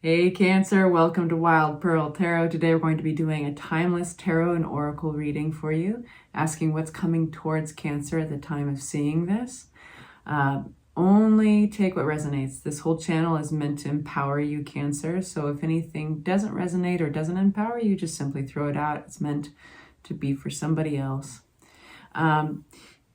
Hey Cancer, welcome to Wild Pearl Tarot. Today we're going to be doing a timeless tarot and oracle reading for you, asking what's coming towards Cancer at the time of seeing this. Only take what resonates. This whole channel is meant to empower you, Cancer, so if anything doesn't resonate or doesn't empower you, just simply throw it out. It's meant to be for somebody else.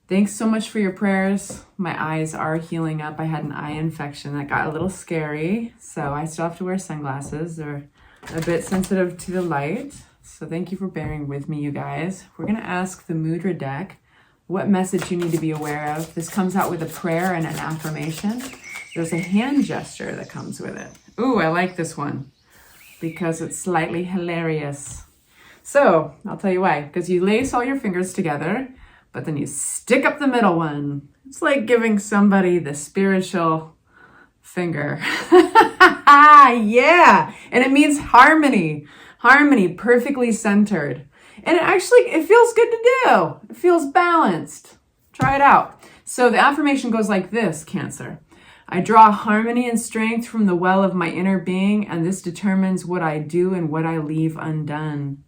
Thanks so much for your prayers. My eyes are healing up. I had an eye infection that got a little scary, so I still have to wear sunglasses. They're a bit sensitive to the light, so thank you for bearing with me, you guys. We're going to ask the Mudra deck what message you need to be aware of. This comes out with a prayer and an affirmation. There's a hand gesture that comes with it. Ooh, I like this one because it's slightly hilarious. So I'll tell you why. Because you lace all your fingers together, but then you stick up the middle one. It's like giving somebody the spiritual finger. Yeah, and it means harmony. Harmony, perfectly centered. And it feels good to do. It feels balanced. Try it out. So the affirmation goes like this, Cancer. I draw harmony and strength from the well of my inner being, and this determines what I do and what I leave undone.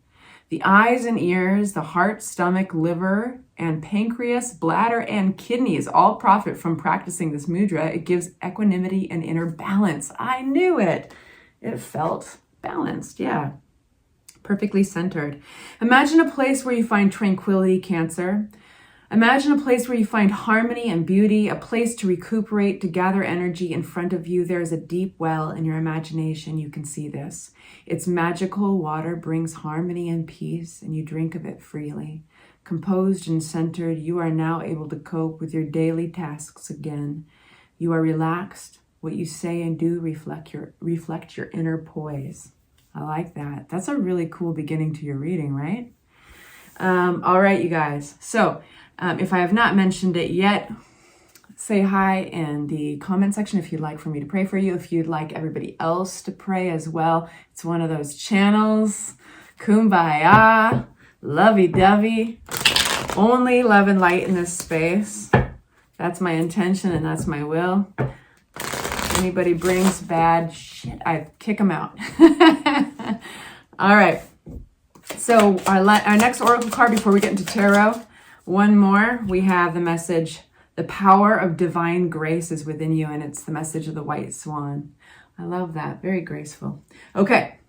The eyes and ears, the heart, stomach, liver, and pancreas, bladder, and kidneys all profit from practicing this mudra. It gives equanimity and inner balance. I knew it. It felt balanced, yeah. Perfectly centered. Imagine a place where you find tranquility, Cancer. Imagine a place where you find harmony and beauty, a place to recuperate, to gather energy. In front of you, there is a deep well in your imagination. You can see this. Its magical water brings harmony and peace, and you drink of it freely. Composed and centered, you are now able to cope with your daily tasks again. You are relaxed. What you say and do reflect your inner poise. I like that. That's a really cool beginning to your reading, right? All right, you guys. So if I have not mentioned it yet, say hi in the comment section if you'd like for me to pray for you, if you'd like everybody else to pray as well. It's one of those channels, kumbaya, lovey-dovey, only love and light in this space. That's my intention and that's my will. Anybody brings bad shit, I kick them out. All right. So our next oracle card before we get into tarot, one more. We have the message, the power of divine grace is within you, and it's the message of the white swan. I love that. Very graceful. Okay.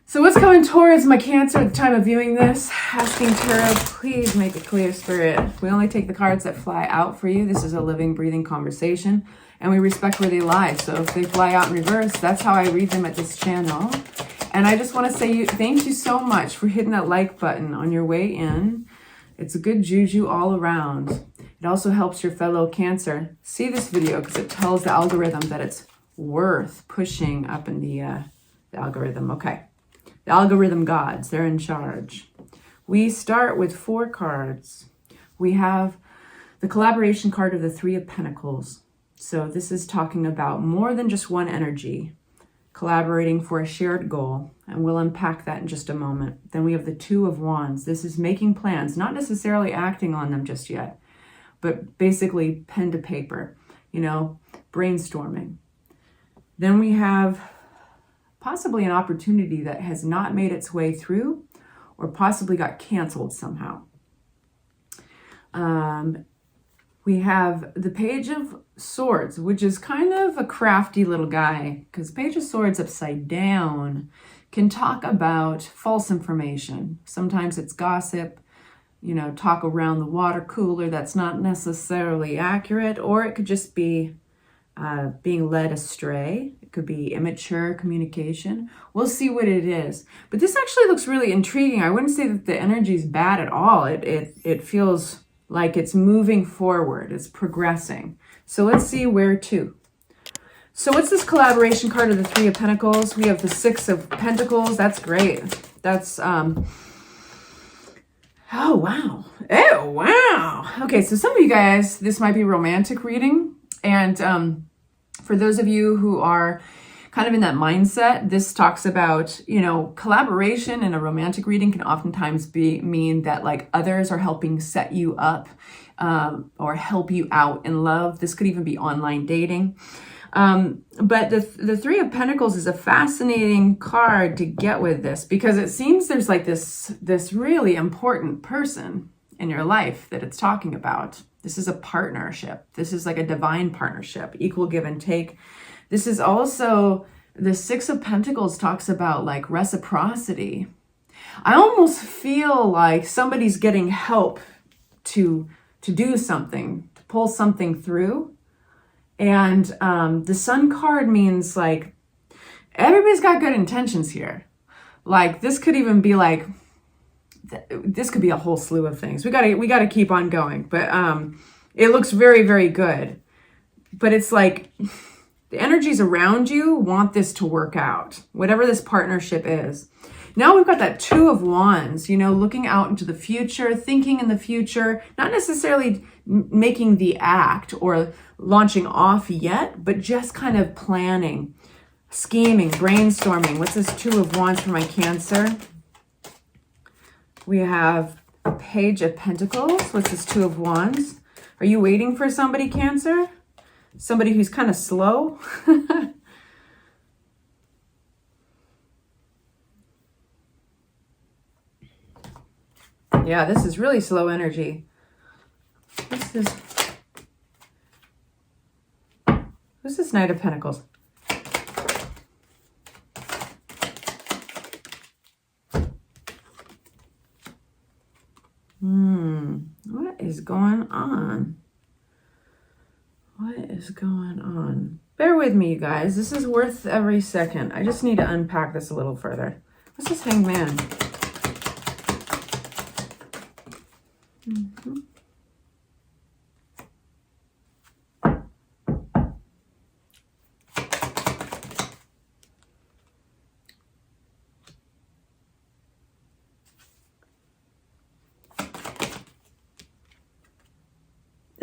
So what's coming towards my Cancer at the time of viewing this? Asking tarot, please make it clear, Spirit. We only take the cards that fly out for you. This is a living, breathing conversation, and we respect where they lie. So if they fly out in reverse, that's how I read them at this channel. And I just want to say thank you so much for hitting that like button on your way in. It's a good juju all around. It also helps your fellow Cancer see this video because it tells the algorithm that it's worth pushing up in the algorithm. Okay. The algorithm gods, they're in charge. We start with 4 cards. We have the collaboration card of the 3 of Pentacles. So this is talking about more than just one energy, collaborating for a shared goal, and we'll unpack that in just a moment. Then we have the 2 of Wands. This is making plans, not necessarily acting on them just yet, but basically pen to paper, brainstorming. Then we have possibly an opportunity that has not made its way through or possibly got canceled somehow. We have the Page of Swords, which is kind of a crafty little guy because Page of Swords upside down can talk about false information. Sometimes it's gossip, talk around the water cooler that's not necessarily accurate, or it could just be being led astray. It could be immature communication. We'll see what it is. But this actually looks really intriguing. I wouldn't say that the energy is bad at all. It feels like it's moving forward. It's progressing. So let's see where to. So what's this collaboration card of the 3 of Pentacles? We have the 6 of Pentacles. That's great. That's, oh, wow. Oh, wow. Okay, so some of you guys, this might be a romantic reading. And for those of you who are kind of in that mindset, this talks about, collaboration in a romantic reading can oftentimes mean that like others are helping set you up or help you out in love. This could even be online dating. But the Three of Pentacles is a fascinating card to get with this, because it seems there's like this really important person in your life that it's talking about. This is a partnership. This is like a divine partnership, equal give and take. This is also, the Six of Pentacles talks about like reciprocity. I almost feel like somebody's getting help to do something, to pull something through. And the Sun card means like everybody's got good intentions here. Like this could even be like, this could be a whole slew of things. We gotta keep on going. But it looks very, very good. But it's like the energies around you want this to work out, whatever this partnership is. Now we've got that Two of Wands, you know, looking out into the future, thinking in the future, not necessarily making the act or launching off yet, but just kind of planning, scheming, brainstorming. What's this Two of Wands for my Cancer? We have a Page of Pentacles. What's this Two of Wands? Are you waiting for somebody, Cancer? Somebody who's kind of slow? Yeah, this is really slow energy. What's this Knight of Pentacles? What is going on? What is going on? Bear with me, you guys. This is worth every second. I just need to unpack this a little further. What's this Hangman?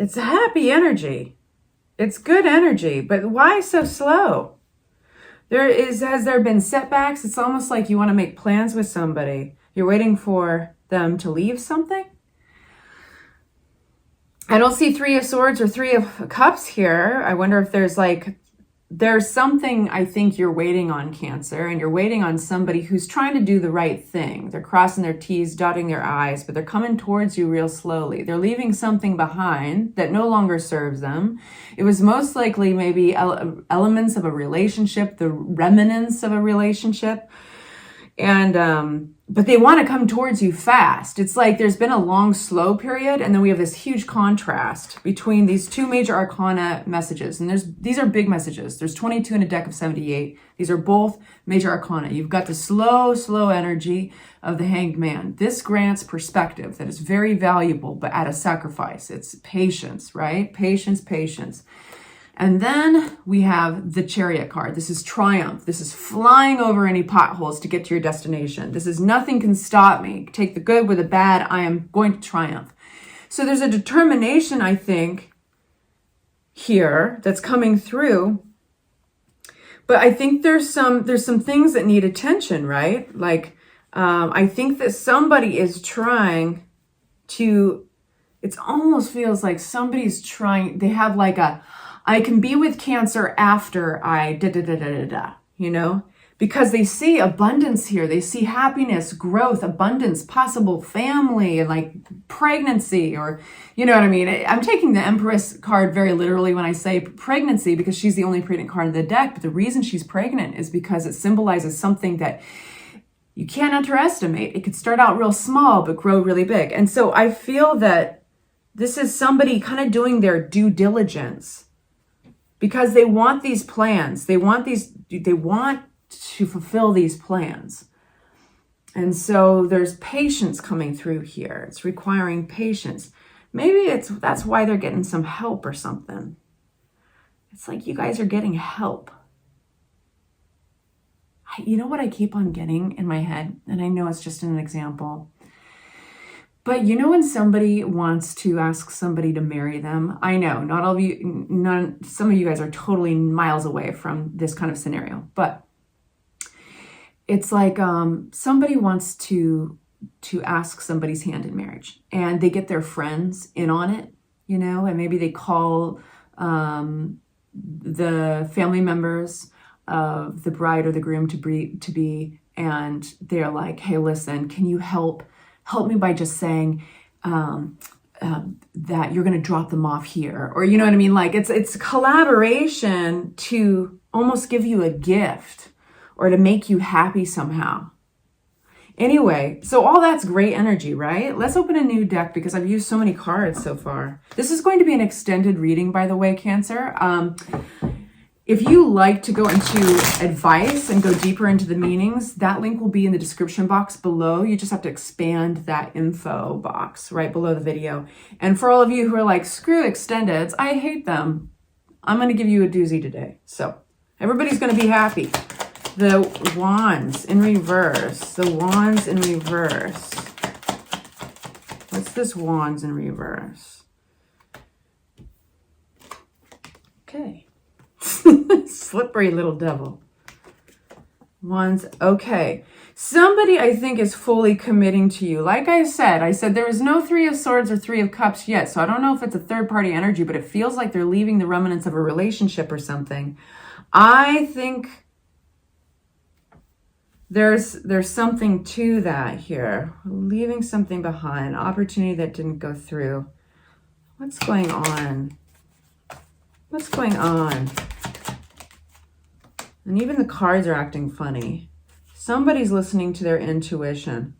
It's happy energy. It's good energy, but why so slow? Has there been setbacks? It's almost like you want to make plans with somebody. You're waiting for them to leave something. I don't see Three of Swords or Three of Cups here. I wonder if there's something I think you're waiting on, Cancer, and you're waiting on somebody who's trying to do the right thing. They're crossing their T's, dotting their I's, but they're coming towards you real slowly. They're leaving something behind that no longer serves them. It was most likely maybe elements of a relationship, the remnants of a relationship. And, but they want to come towards you fast. It's like there's been a long, slow period, and then we have this huge contrast between these two major arcana messages. And these are big messages. There's 22 in a deck of 78. These are both major arcana. You've got the slow energy of the Hanged Man. This grants perspective that is very valuable, but at a sacrifice. It's patience, right? Patience. And then we have the Chariot card. This is triumph. This is flying over any potholes to get to your destination. This is nothing can stop me. Take the good with the bad. I am going to triumph. So there's a determination, I think, here that's coming through. But I think there's some things that need attention, right? Like, I think that somebody is trying to, it almost feels like somebody's trying, they have like I can be with Cancer after I you know, because they see abundance here. They see happiness, growth, abundance, possible family, and like pregnancy, or, you know what I mean? I'm taking the Empress card very literally when I say pregnancy, because she's the only pregnant card in the deck. But the reason she's pregnant is because it symbolizes something that you can't underestimate. It could start out real small, but grow really big. And so I feel that this is somebody kind of doing their due diligence, because they want these plans. They want to fulfill these plans. And so there's patience coming through here. It's requiring patience. Maybe that's why they're getting some help or something. It's like you guys are getting help. You know what I keep on getting in my head? And I know it's just an example. But you know when somebody wants to ask somebody to marry them? I know, not all of you, some of you guys are totally miles away from this kind of scenario. But it's like somebody wants to ask somebody's hand in marriage, and they get their friends in on it, you know, and maybe they call the family members of the bride or the groom to be, and they're like, hey, listen, can you help me by just saying that you're going to drop them off here, or you know what I mean? Like it's collaboration to almost give you a gift or to make you happy somehow. Anyway, so all that's great energy, right? Let's open a new deck because I've used so many cards so far. This is going to be an extended reading, by the way, Cancer. If you like to go into advice and go deeper into the meanings, that link will be in the description box below. You just have to expand that info box right below the video. And for all of you who are like, screw extendeds, I hate them, I'm going to give you a doozy today. So everybody's going to be happy. The Wands in reverse. The Wands in reverse. What's this Wands in reverse? Okay. Slippery little devil. Wands. Okay. Somebody, I think, is fully committing to you. Like I said there is no Three of Swords or Three of Cups yet. So I don't know if it's a third party energy, but it feels like they're leaving the remnants of a relationship or something. I think there's something to that here. Leaving something behind. Opportunity that didn't go through. What's going on? What's going on? And even the cards are acting funny. Somebody's listening to their intuition.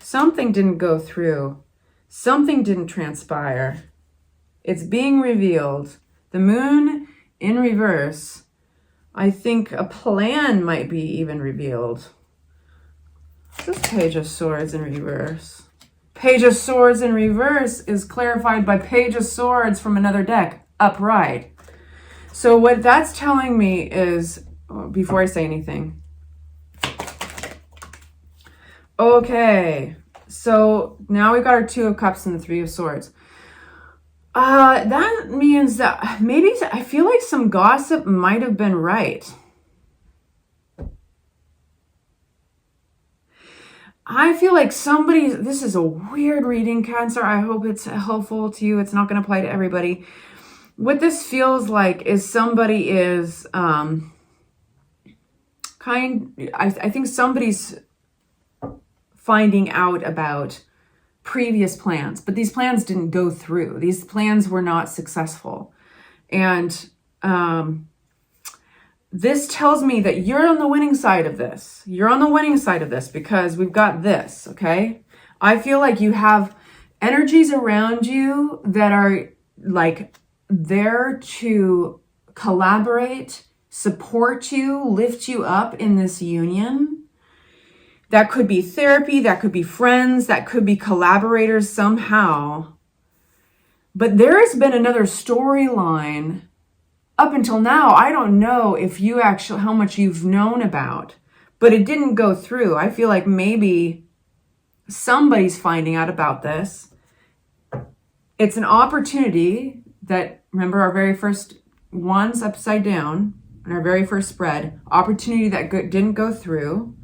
Something didn't go through. Something didn't transpire. It's being revealed. The Moon in reverse. I think a plan might be even revealed. This Page of Swords in reverse. Page of Swords in reverse is clarified by Page of Swords from another deck, upright. So what that's telling me is, before I say anything, okay, so now we've got our Two of Cups and the Three of Swords. That means that maybe I feel like some gossip might have been right. I feel like this is a weird reading, Cancer. I hope it's helpful to you. It's not going to apply to everybody. What this feels like is somebody is, I think somebody's finding out about previous plans, but these plans didn't go through. These plans were not successful. And this tells me that you're on the winning side of this. You're on the winning side of this because we've got this, okay? I feel like you have energies around you that are like there to collaborate, support you, lift you up in this union. That could be therapy, that could be friends, that could be collaborators somehow. But there has been another storyline up until now. I don't know if you actually, how much you've known about, but it didn't go through. I feel like maybe somebody's finding out about this. It's an opportunity that, remember our very first Wands upside down, in our very first spread, opportunity that didn't go through.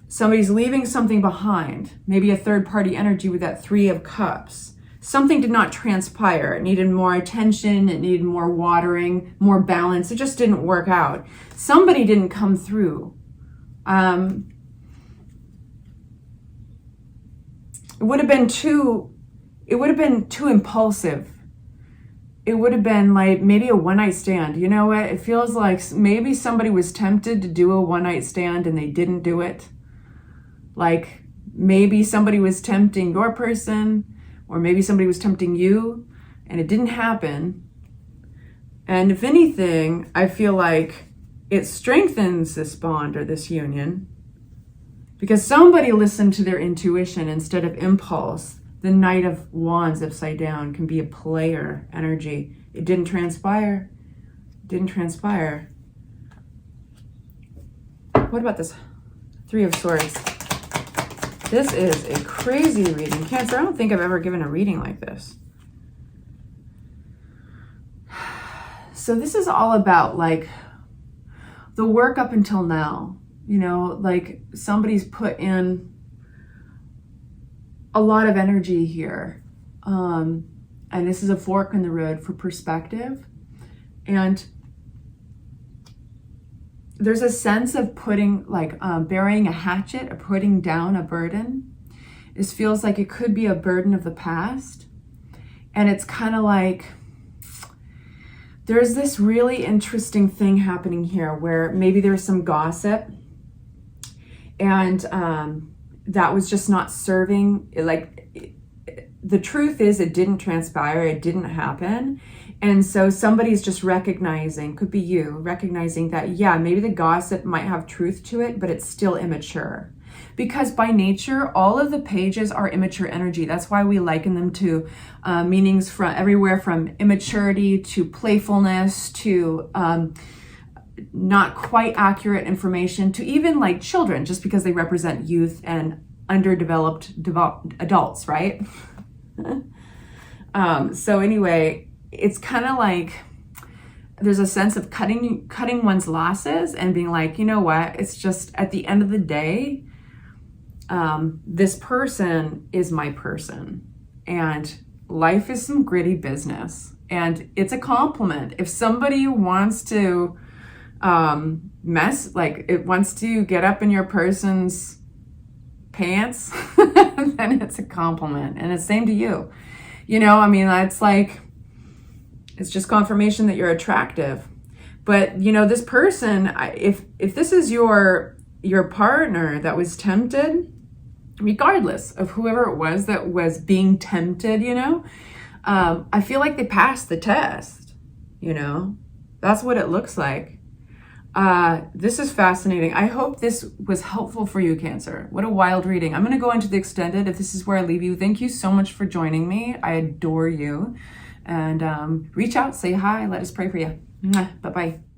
Somebody's leaving something behind, maybe a third-party energy with that Three of Cups. Something did not transpire. It needed more attention. It needed more watering, more balance. It just didn't work out. Somebody didn't come through. It would have been too impulsive. It would have been like maybe a one-night stand. You know what? It feels like maybe somebody was tempted to do a one-night stand and they didn't do it. Like maybe somebody was tempting your person, or maybe somebody was tempting you and it didn't happen. And if anything, I feel like it strengthens this bond or this union because somebody listened to their intuition instead of impulse. The Knight of Wands upside down can be a player energy. It didn't transpire. Didn't transpire. What about this Three of Swords? This is a crazy reading. Cancer, I don't think I've ever given a reading like this. So this is all about like the work up until now. You know, like somebody's put in a lot of energy here. And this is a fork in the road for perspective. And there's a sense of putting, like burying a hatchet or putting down a burden. This feels like it could be a burden of the past. And it's kind of like, there's this really interesting thing happening here where maybe there's some gossip and that was just not serving. The truth is it didn't transpire, it didn't happen. And so somebody's just recognizing, could be you, recognizing that, yeah, maybe the gossip might have truth to it, but it's still immature. Because by nature, all of the pages are immature energy. That's why we liken them to meanings from everywhere from immaturity to playfulness to not quite accurate information to even like children, just because they represent youth and underdeveloped adults, right? So anyway, it's kind of like there's a sense of cutting one's losses and being like, you know what? It's just at the end of the day, this person is my person, and life is some gritty business, and it's a compliment. If somebody wants to it wants to get up in your person's pants, then it's a compliment, and it's same to you. You know, I mean, that's like, it's just confirmation that you're attractive. But you know, this person, if this is your partner that was tempted, regardless of whoever it was that was being tempted, you know, I feel like they passed the test, you know, that's what it looks like. This is fascinating. I hope this was helpful for you, Cancer. What a wild reading. I'm going to go into the extended if this is where I leave you. Thank you so much for joining me. I adore you. And reach out, say hi, let us pray for you. Bye-bye.